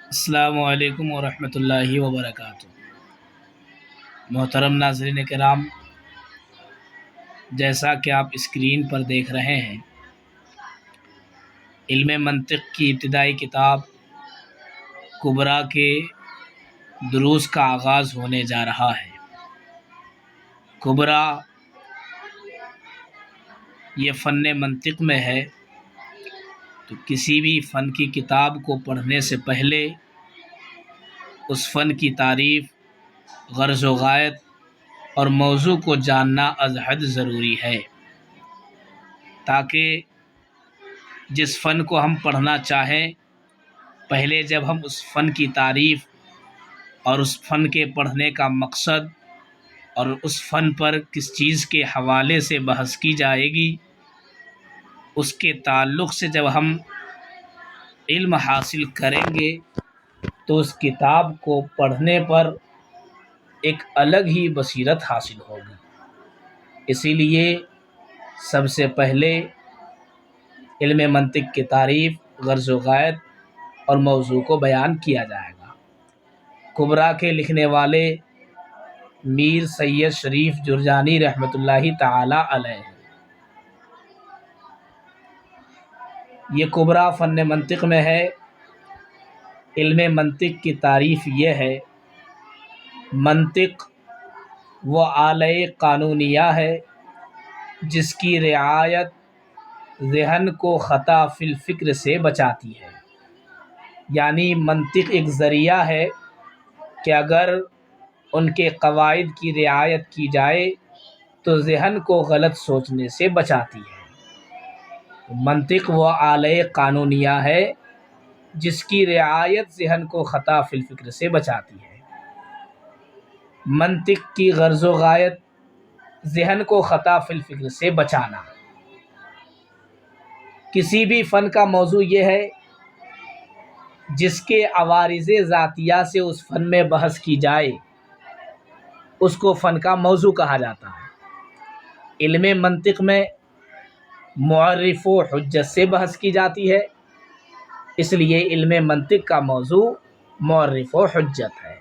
السلام علیکم ورحمۃ اللہ وبرکاتہ۔ محترم ناظرین کرام، جیسا کہ آپ اسکرین پر دیکھ رہے ہیں، علم منطق کی ابتدائی کتاب کبریٰ کے دروس کا آغاز ہونے جا رہا ہے۔ کبریٰ یہ فن منطق میں ہے، تو کسی بھی فن کی کتاب کو پڑھنے سے پہلے اس فن کی تعریف، غرض و غایت اور موضوع کو جاننا از حد ضروری ہے، تاکہ جس فن کو ہم پڑھنا چاہیں، پہلے جب ہم اس فن کی تعریف اور اس فن کے پڑھنے کا مقصد اور اس فن پر کس چیز کے حوالے سے بحث کی جائے گی، اس کے تعلق سے جب ہم علم حاصل کریں گے تو اس کتاب کو پڑھنے پر ایک الگ ہی بصیرت حاصل ہوگی۔ اسی لیے سب سے پہلے علم منطق کی تعریف، غرض و غایت اور موضوع کو بیان کیا جائے گا۔ کبریٰ کے لکھنے والے میر سید شریف جرجانی رحمۃ اللہ تعالی علیہ ہیں۔ یہ کبریٰ فن منطق میں ہے۔ علم منطق کی تعریف یہ ہے: منطق وہ آلہ قانونیہ ہے جس کی رعایت ذہن کو خطا فی الفکر سے بچاتی ہے۔ یعنی منطق ایک ذریعہ ہے کہ اگر ان کے قواعد کی رعایت کی جائے تو ذہن کو غلط سوچنے سے بچاتی ہے۔ منطق وہ آلہ قانونیہ ہے جس کی رعایت ذہن کو خطا فی الفکر سے بچاتی ہے۔ منطق کی غرض و غایت ذہن کو خطا فی الفکر سے بچانا۔ کسی بھی فن کا موضوع یہ ہے جس کے عوارض ذاتیہ سے اس فن میں بحث کی جائے، اس کو فن کا موضوع کہا جاتا ہے۔ علم منطق میں معرف و حجت سے بحث کی جاتی ہے، اس لیے علم منطق کا موضوع معرف و حجت ہے۔